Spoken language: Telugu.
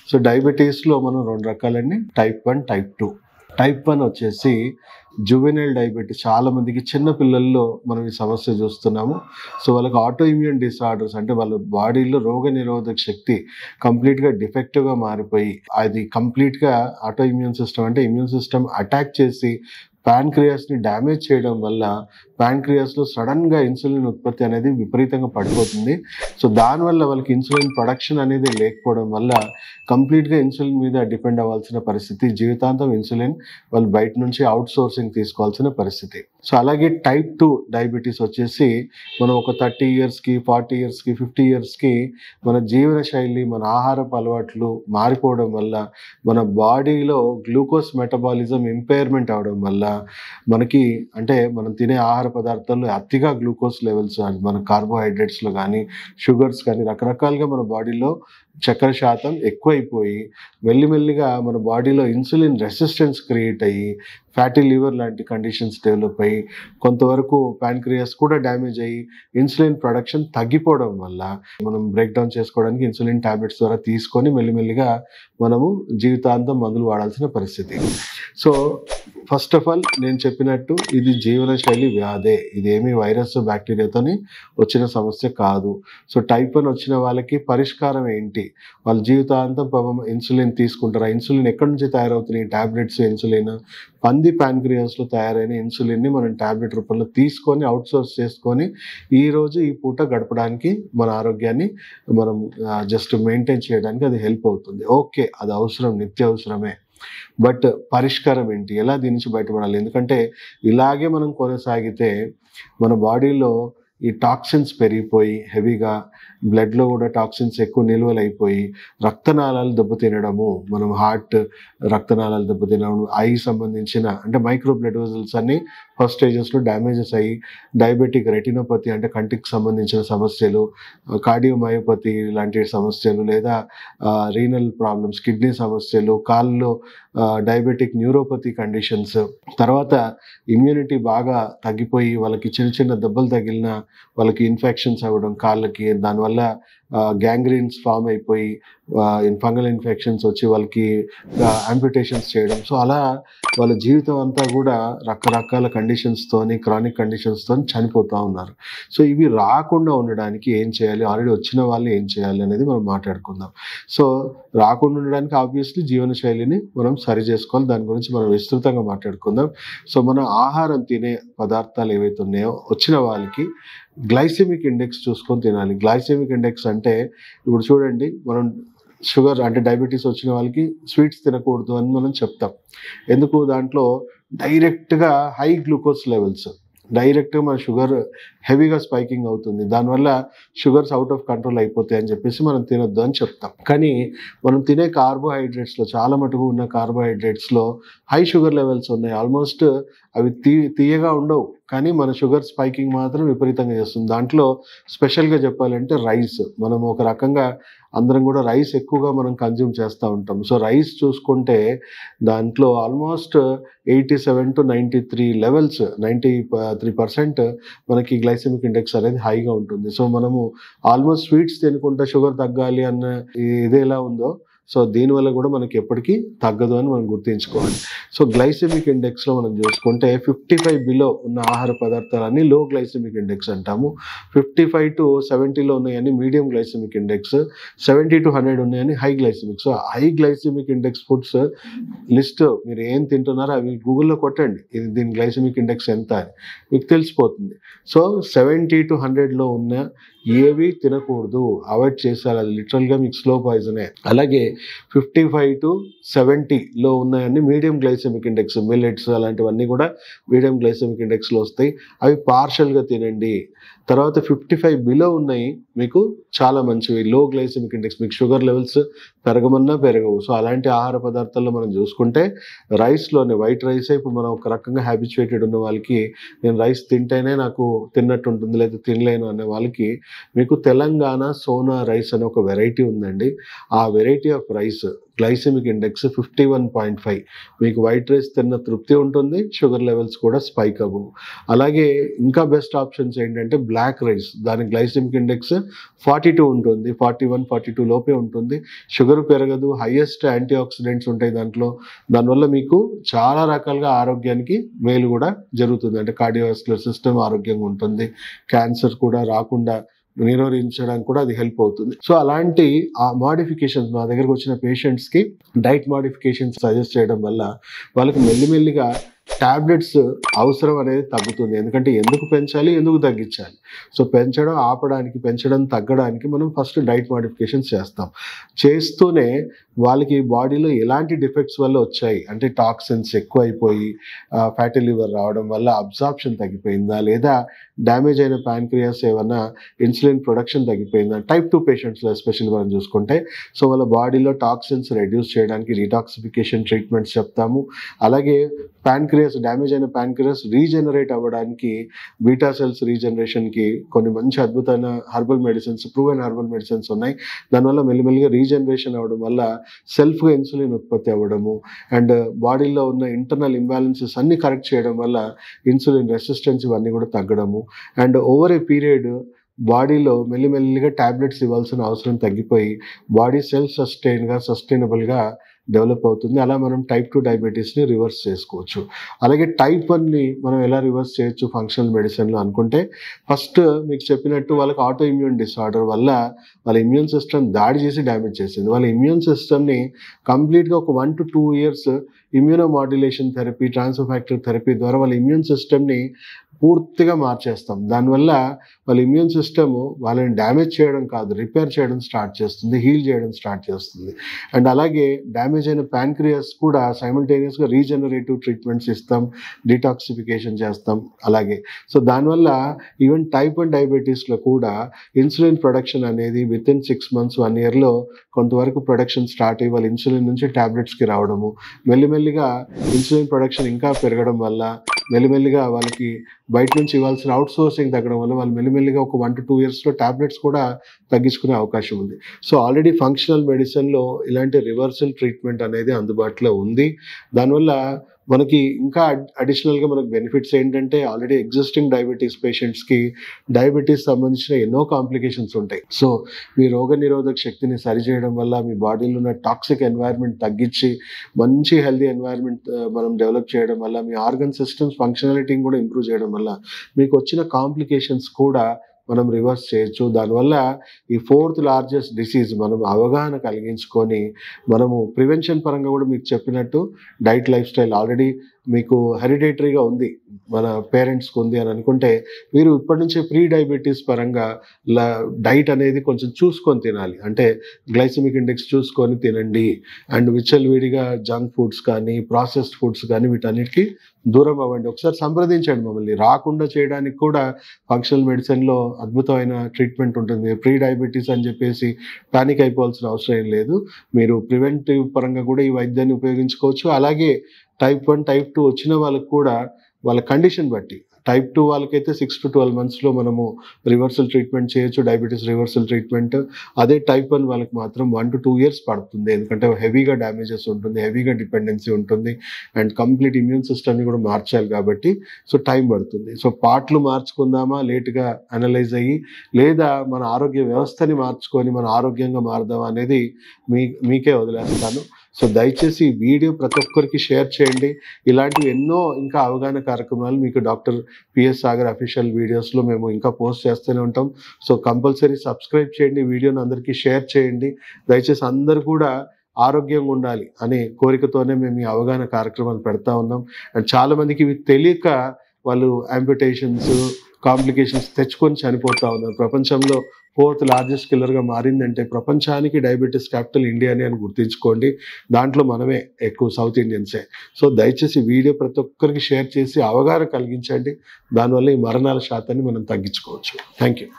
సో డయాబెటీస్లో మనం 2 రకాలండి, టైప్ 1, టైప్ 2. టైప్ 1 వచ్చేసి జువెనైల్ డయాబెటీస్. చాలా మందికి చిన్న పిల్లల్లో మనం ఈ సమస్య చూస్తున్నాము. సో వాళ్ళకి ఆటో ఇమ్యూన్ డిసార్డర్స్, అంటే వాళ్ళ బాడీలో రోగ నిరోధక శక్తి కంప్లీట్గా డిఫెక్టివ్గా మారిపోయి, అది కంప్లీట్గా ఆటో ఇమ్యూన్ సిస్టమ్ అంటే ఇమ్యూన్ సిస్టమ్ అటాక్ చేసి ప్యాన్క్రియాస్ని డ్యామేజ్ చేయడం వల్ల ప్యాన్క్రియాస్లో సడన్గా ఇన్సులిన్ ఉత్పత్తి అనేది విపరీతంగా పడిపోతుంది. సో దానివల్ల వాళ్ళకి ఇన్సులిన్ ప్రొడక్షన్ అనేది లేకపోవడం వల్ల కంప్లీట్గా ఇన్సులిన్ మీద డిపెండ్ అవ్వాల్సిన పరిస్థితి, జీవితాంతం ఇన్సులిన్ వాళ్ళు బయట నుంచి అవుట్ సోర్సింగ్ తీసుకోవాల్సిన పరిస్థితి. సో అలాగే టైప్ 2 డయాబెటీస్ వచ్చేసి మనం ఒక 30 ఇయర్స్కి, 40 ఇయర్స్కి, 50 ఇయర్స్కి మన జీవన శైలి, మన ఆహారపు అలవాట్లు మారిపోవడం వల్ల మన బాడీలో గ్లూకోజ్ మెటబాలిజం ఇంపైర్మెంట్ అవడం వల్ల మనకి, అంటే మనం తినే ఆహార పదార్థాల్లో అతిగా గ్లూకోజ్ లెవెల్స్, మన కార్బోహైడ్రేట్స్లో కానీ, షుగర్స్ కానీ, రకరకాలుగా మన బాడీలో చక్కెర శాతం ఎక్కువైపోయి మెల్లిమెల్లిగా మన బాడీలో ఇన్సులిన్ రెసిస్టెన్స్ క్రియేట్ అయ్యి ఫ్యాటీ లివర్ లాంటి కండిషన్స్ డెవలప్ అయ్యి కొంతవరకు ప్యాన్క్రియాస్ కూడా డ్యామేజ్ అయ్యి ఇన్సులిన్ ప్రొడక్షన్ తగ్గిపోవడం వల్ల మనం బ్రేక్ డౌన్ చేసుకోవడానికి ఇన్సులిన్ టాబ్లెట్స్ ద్వారా తీసుకొని మెల్లిమెల్లిగా మనము జీవితాంతం మందులు వాడాల్సిన పరిస్థితి. సో ఫస్ట్ ఆఫ్ ఆల్ నేను చెప్పినట్టు ఇది జీవనశైలి వ్యాధే, ఇదేమీ వైరస్ బ్యాక్టీరియాతోని వచ్చిన సమస్య కాదు. సో టైప్ 1 వచ్చిన వాళ్ళకి పరిష్కారం ఏంటి? వాళ్ళ జీవితాంతం పాపం ఇన్సులిన్ తీసుకుంటారా? ఇన్సులిన్ ఎక్కడి నుంచి తయారవుతున్నాయి? టాబ్లెట్స్ ఇన్సులిన్, పంది ప్యాన్క్రియాస్లో తయారైన ఇన్సులిన్ని మనం టాబ్లెట్ రూపంలో తీసుకొని అవుట్సోర్స్ చేసుకొని ఈరోజు ఈ పూట గడపడానికి మన ఆరోగ్యాన్ని మనం జస్ట్ మెయింటైన్ చేయడానికి అది హెల్ప్ అవుతుంది. ఓకే, అది అవసరం, నిత్య అవసరమే. బట్ పరిష్కారం ఏంటి? ఎలా దీని నుంచి బయటపడాలి? ఎందుకంటే ఇలాగే మనం కొనసాగితే మన బాడీలో ఈ టాక్సిన్స్ పెరిగిపోయి హెవీగా బ్లడ్లో కూడా టాక్సిన్స్ ఎక్కువ నిల్వలు అయిపోయి రక్తనాళాలు దెబ్బతినడము, మనం హార్ట్ రక్తనాళాలు దెబ్బతినడం, ఐ సంబంధించిన అంటే మైక్రో బ్లడ్ వెజల్స్ అన్ని ఫస్ట్ స్టేజెస్లో డ్యామేజెస్ అయ్యి డయాబెటిక్ రెటినోపతి అంటే కంటికి సంబంధించిన సమస్యలు, కార్డియోమయోపతి లాంటి సమస్యలు, లేదా రీనల్ ప్రాబ్లమ్స్, కిడ్నీ సమస్యలు, కాళ్ళలో డయాబెటిక్ న్యూరోపతి కండిషన్స్, తర్వాత ఇమ్యూనిటీ బాగా తగ్గిపోయి వాళ్ళకి చిన్న చిన్న దెబ్బలు తగిలిన వాళ్ళకి ఇన్ఫెక్షన్స్ అవ్వడం కాళ్ళకి, దానివల్ల గ్యాంగ్రీన్స్ ఫామ్ అయిపోయి ఫంగల్ ఇన్ఫెక్షన్స్ వచ్చి వాళ్ళకి యాంప్యుటేషన్స్ చేయడం. సో అలా వాళ్ళ జీవితం అంతా కూడా రకరకాల కండిషన్స్తోని, క్రానిక్ కండిషన్స్తోని చనిపోతూ ఉన్నారు. సో ఇవి రాకుండా ఉండడానికి ఏం చేయాలి, ఆల్రెడీ వచ్చిన వాళ్ళు ఏం చేయాలి అనేది మనం మాట్లాడుకుందాం. సో రాకుండా ఉండడానికి ఆబ్వియస్లీ జీవనశైలిని మనం సరి చేసుకోవాలి, దాని గురించి మనం విస్తృతంగా మాట్లాడుకుందాం. సో మనం ఆహారం తినే పదార్థాలు ఏవైతే ఉన్నాయో వచ్చిన వాళ్ళకి గ్లైసెమిక్ ఇండెక్స్ చూసుకొని తినాలి. గ్లైసెమిక్ ఇండెక్స్ అంటే ఇప్పుడు చూడండి, మనం షుగర్ అంటే డయాబెటీస్ వచ్చిన వాళ్ళకి స్వీట్స్ తినకూడదు అని మనం చెప్తాం. ఎందుకు? దాంట్లో డైరెక్ట్గా హై గ్లూకోజ్ లెవెల్స్, డైరెక్ట్గా మన షుగర్ హెవీగా స్పైకింగ్ అవుతుంది, దానివల్ల షుగర్స్ అవుట్ ఆఫ్ కంట్రోల్ అయిపోతాయి అని చెప్పేసి మనం తినొద్దు అని చెప్తాం. కానీ మనం తినే కార్బోహైడ్రేట్స్లో చాలా మటుకు ఉన్న కార్బోహైడ్రేట్స్లో హై షుగర్ లెవెల్స్ ఉన్నాయి. ఆల్మోస్ట్ అవి తీయగా ఉండవు, కానీ మన షుగర్ స్పైకింగ్ మాత్రం విపరీతంగా చేస్తుంది. దాంట్లో స్పెషల్గా చెప్పాలంటే రైస్, మనం ఒక రకంగా అందరం కూడా రైస్ ఎక్కువగా మనం కన్జ్యూమ్ చేస్తూ ఉంటాం. సో రైస్ చూసుకుంటే దాంట్లో ఆల్మోస్ట్ 87 to 93 లెవెల్స్, 93% మనకి గ్లైసెమిక్ ఇండెక్స్ అనేది హైగా ఉంటుంది. సో మనము ఆల్మోస్ట్ స్వీట్స్ తినుకుంటే షుగర్ తగ్గాలి అన్న ఇది ఎలా ఉందో, సో దీనివల్ల కూడా మనకి ఎప్పటికీ తగ్గదు అని మనం గుర్తుంచుకోవాలి. సో గ్లైసెమిక్ ఇండెక్స్లో మనం చూసుకుంటే 55 బిలో ఉన్న ఆహార పదార్థాలన్నీ లో గ్లైసెమిక్ ఇండెక్స్ అంటాము. 55 to 70లో ఉన్నాయని మీడియం గ్లైసెమిక్ ఇండెక్స్, 70 to 100 ఉన్నాయని high glycemic. So high glycemic index foods list మీరు ఏం తింటున్నారో అవి గూగుల్లో కొట్టండి, ఇది దీని గ్లైసెమిక్ ఇండెక్స్ ఎంత అని మీకు తెలిసిపోతుంది. సో 70 to 100లో ఉన్న ఏవి తినకూడదు, అవాయిడ్ చేశారు, అది లిటరల్గా మీకు స్లో పాయిజనే. అలాగే 55 to 70లో ఉన్నాయన్నీ మీడియం గ్లైసెమిక్ ఇండెక్స్, మిల్లెట్స్ అలాంటివన్నీ కూడా మీడియం గ్లైసెమిక్ ఇండెక్స్లో వస్తాయి, అవి పార్షల్గా తినండి. తర్వాత 55 బిలో ఉన్నాయి మీకు చాలా మంచివి, లో గ్లైసెమిక్ ఇండెక్స్, మీకు షుగర్ లెవెల్స్ పెరగమన్నా పెరగవు. సో అలాంటి ఆహార పదార్థాల్లో మనం చూసుకుంటే రైస్లోనే వైట్ రైసే ఇప్పుడు మనం ఒక రకంగా హ్యాబిచువేటెడ్ ఉన్న వాళ్ళకి నేను రైస్ తింటేనే నాకు తిన్నట్టు ఉంటుంది లేదా తినలేను అనే వాళ్ళకి మీకు తెలంగాణ సోనా రైస్ అనే ఒక వెరైటీ ఉందండి. ఆ variety of rice glycemic index 51.5. మీకు వైట్ రైస్ తిన్న తృప్తి ఉంటుంది, షుగర్ లెవెల్స్ కూడా స్పైక్ అవ్వవు. అలాగే ఇంకా బెస్ట్ ఆప్షన్స్ ఏంటంటే బ్లాక్ రైస్, దాని గ్లైసెమిక్ ఇండెక్స్ 42 ఉంటుంది, 41, 42 లోపే ఉంటుంది, షుగర్ పెరగదు, హైయెస్ట్ యాంటీ ఆక్సిడెంట్స్ ఉంటాయి దాంట్లో. దానివల్ల మీకు చాలా రకాలుగా ఆరోగ్యానికి మేలు కూడా జరుగుతుంది. అంటే కార్డియోవాస్కులర్ సిస్టమ్ ఆరోగ్యంగా ఉంటుంది, క్యాన్సర్ కూడా రాకుండా నిరోధించడానికి కూడా అది హెల్ప్ అవుతుంది. సో అలాంటి ఆ మోడిఫికేషన్స్ మా దగ్గరకు వచ్చిన పేషెంట్స్కి డైట్ మోడిఫికేషన్స్ సజెస్ట్ చేయడం వల్ల వాళ్ళకి మెల్లిమెల్లిగా టాబ్లెట్స్ అవసరం అనేది తగ్గుతుంది. ఎందుకంటే ఎందుకు పెంచాలి, ఎందుకు తగ్గించాలి? సో పెంచడం ఆపడానికి, పెంచడం తగ్గడానికి మనం ఫస్ట్ డైట్ మోడిఫికేషన్స్ చేస్తాం. చేస్తూనే వాళ్ళకి బాడీలో ఎలాంటి డిఫెక్ట్స్ వల్ల వచ్చాయి అంటే టాక్సిన్స్ ఎక్కువ అయిపోయి ఫ్యాటీ లివర్ రావడం వల్ల అబ్జార్ప్షన్ తగ్గిపోయిందా, లేదా డ్యామేజ్ అయిన ప్యాన్క్రియాస్ ఏమన్నా ఇన్సులిన్ ప్రొడక్షన్ తగ్గిపోయిందా? టైప్ 2 పేషెంట్స్లో ఎస్పెషల్లీ మనం చూసుకుంటే సో వాళ్ళ బాడీలో టాక్సిన్స్ రెడ్యూస్ చేయడానికి డీటాక్సిఫికేషన్ ట్రీట్మెంట్స్ చెప్తాము. అలాగే ప్యాన్క్రియాస్, డ్యామేజ్ అయిన ప్యాన్క్రియాస్ రీజనరేట్ అవ్వడానికి బీటా సెల్స్ రీజనరేషన్కి కొన్ని మంచి అద్భుతమైన herbal medicines, proven herbal medicines ఉన్నాయి. దానివల్ల మెల్లిమెల్లిగా రీజనరేషన్ అవ్వడం వల్ల సెల్ఫ్గా ఇన్సులిన్ ఉత్పత్తి అవ్వడము అండ్ బాడీలో ఉన్న ఇంటర్నల్ ఇంబ్యాలెన్సెస్ అన్ని కరెక్ట్ చేయడం వల్ల ఇన్సులిన్ రెసిస్టెన్స్ ఇవన్నీ కూడా తగ్గడము అండ్ ఓవర్ ఏ పీరియడ్ బాడీలో మెల్లిమెల్లిగా టాబ్లెట్స్ ఇవ్వాల్సిన అవసరం తగ్గిపోయి బాడీ సెల్ఫ్ సస్టైనబుల్గా డెవలప్ అవుతుంది. అలా మనం టైప్ 2 డయాబెటీస్ని రివర్స్ చేసుకోవచ్చు. అలాగే టైప్ 1ని మనం ఎలా రివర్స్ చేయొచ్చు ఫంక్షనల్ మెడిసిన్లో అనుకుంటే ఫస్ట్ మీకు చెప్పినట్టు వాళ్ళకి ఆటో ఇమ్యూన్ డిసార్డర్ వల్ల వాళ్ళ ఇమ్యూన్ సిస్టమ్ దాడి చేసి డ్యామేజ్ చేసింది. వాళ్ళ ఇమ్యూన్ సిస్టమ్ని కంప్లీట్గా ఒక 1 to 2 years immunomodulation therapy, transfer therapy ద్వారా వాళ్ళ ఇమ్యూన్ సిస్టమ్ని పూర్తిగా మార్చేస్తాం. దానివల్ల వాళ్ళ ఇమ్యూన్ సిస్టమ్ వాళ్ళని డ్యామేజ్ చేయడం కాదు, రిపేర్ చేయడం స్టార్ట్ చేస్తుంది, హీల్ చేయడం స్టార్ట్ చేస్తుంది. అండ్ అలాగే డ్యామేజ్ అయిన ప్యాన్క్రియాస్ కూడా సైమల్టేనియస్గా రీజనరేటివ్ ట్రీట్మెంట్స్ ఇస్తాం, డీటాక్సిఫికేషన్ చేస్తాం. అలాగే సో దానివల్ల ఈవెన్ టైప్ 1 డయాబెటీస్లో కూడా ఇన్సులిన్ ప్రొడక్షన్ అనేది వితిన్ 6 months 1 yearలో కొంతవరకు ప్రొడక్షన్ స్టార్ట్ అయ్యి వాళ్ళ ఇన్సులిన్ నుంచి ట్యాబ్లెట్స్కి రావడము, మెల్లిమెల్లిగా ఇన్సులిన్ ప్రొడక్షన్ ఇంకా పెరగడం వల్ల మెల్లిమెల్లిగా వాళ్ళకి బయట నుంచి ఇవ్వాల్సిన అవుట్ సోర్సింగ్ తగ్గడం వల్ల వాళ్ళు మెల్లిమెల్లిగా ఒక 1 to 2 yearsలో టాబ్లెట్స్ కూడా తగ్గించుకునే అవకాశం ఉంది. సో ఆల్రెడీ ఫంక్షనల్ మెడిసిన్లో ఇలాంటి రివర్సల్ ట్రీట్మెంట్ అనేది అందుబాటులో ఉంది. దానివల్ల మనకి ఇంకా అడిషనల్గా మనకు బెనిఫిట్స్ ఏంటంటే ఆల్రెడీ ఎగ్జిస్టింగ్ డయాబెటీస్ పేషెంట్స్కి డయాబెటీస్ సంబంధించిన ఎన్నో కాంప్లికేషన్స్ ఉంటాయి. సో మీ రోగ నిరోధక శక్తిని సరిచేయడం వల్ల మీ బాడీలో ఉన్న టాక్సిక్ ఎన్వైర్న్మెంట్ తగ్గించి మంచి హెల్దీ ఎన్వైర్న్మెంట్ మనం డెవలప్ చేయడం వల్ల మీ ఆర్గన్ సిస్టమ్స్ ఫంక్షనాలిటీని కూడా ఇంప్రూవ్ చేయడం వల్ల మీకు వచ్చిన కాంప్లికేషన్స్ కూడా మనం రివర్స్ చేయొచ్చు. దానివల్ల ఈ 4th largest డిసీజ్ మనం అవగాహన కలిగించుకొని మనము ప్రివెన్షన్ పరంగా కూడా మీకు చెప్పినట్టు డైట్ లైఫ్ స్టైల్ ఆల్రెడీ మీకు హెరిడేటరీగా ఉంది, మన పేరెంట్స్కి ఉంది అని అనుకుంటే మీరు ఇప్పటి నుంచే ప్రీ డయాబెటీస్ పరంగా డైట్ అనేది కొంచెం చూసుకొని తినాలి. అంటే గ్లైసెమిక్ ఇండెక్స్ చూసుకొని తినండి అండ్ విచ్చలవిడిగా జంక్ ఫుడ్స్ కానీ ప్రాసెస్డ్ ఫుడ్స్ కానీ వీటన్నిటికీ దూరం అవ్వండి. ఒకసారి సంప్రదించండి మమ్మల్ని. రాకుండా చేయడానికి కూడా ఫంక్షనల్ మెడిసిన్లో అద్భుతమైన ట్రీట్మెంట్ ఉంటుంది. ప్రీ డయాబెటీస్ అని చెప్పేసి పానిక్ అయిపోవాల్సిన అవసరం ఏం లేదు. మీరు ప్రివెంటివ్ పరంగా కూడా ఈ వైద్యాన్ని ఉపయోగించుకోవచ్చు. అలాగే టైప్ 1 టైప్ 2 వచ్చిన వాళ్ళకి కూడా వాళ్ళ కండిషన్ బట్టి టైప్ 2 వాళ్ళకైతే 6 to 12 monthsలో మనము రివర్సల్ ట్రీట్మెంట్ చేయొచ్చు, డయాబెటీస్ రివర్సల్ ట్రీట్మెంట్. అదే టైప్ 1 వాళ్ళకి మాత్రం 1 to 2 years పడుతుంది. ఎందుకంటే హెవీగా డ్యామేజెస్ ఉంటుంది, హెవీగా డిపెండెన్సీ ఉంటుంది అండ్ కంప్లీట్ ఇమ్యూన్ సిస్టమ్ని కూడా మార్చాలి కాబట్టి సో టైం పడుతుంది. సో పార్ట్లు మార్చుకుందామా లేట్గా అనలైజ్ అయ్యి, లేదా మన ఆరోగ్య వ్యవస్థని మార్చుకొని మన ఆరోగ్యంగా మారదామా అనేది మీకే వదిలేస్తాను. సో దయచేసి ఈ వీడియో ప్రతి ఒక్కరికి షేర్ చేయండి. ఇలాంటివి ఎన్నో ఇంకా అవగాహన కార్యక్రమాలు మీకు డాక్టర్ పిఎస్ సాగర్ అఫీషియల్ వీడియోస్లో మేము ఇంకా పోస్ట్ చేస్తూనే ఉంటాం. సో కంపల్సరీ సబ్స్క్రైబ్ చేయండి, వీడియోని అందరికీ షేర్ చేయండి. దయచేసి అందరూ కూడా ఆరోగ్యంగా ఉండాలి అనే కోరికతోనే మేము ఈ అవగాహన కార్యక్రమాలు పెడతా ఉన్నాం. అండ్ చాలామందికి ఇవి తెలియక వాళ్ళు యాంపిటేషన్స్, కాంప్లికేషన్స్ తెచ్చుకొని చనిపోతూ ఉన్నారు. ప్రపంచంలో 4th largest కిల్లర్గా మారిందంటే ప్రపంచానికి డయాబెటీస్ క్యాపిటల్ ఇండియానే అని గుర్తుంచుకోండి. దాంట్లో మనమే ఎక్కువ సౌత్ ఇండియన్సే. సో దయచేసి వీడియో ప్రతి ఒక్కరికి షేర్ చేసి అవగాహన కలిగించండి. దానివల్ల ఈ మరణాల శాతాన్ని మనం తగ్గించుకోవచ్చు. Thank you.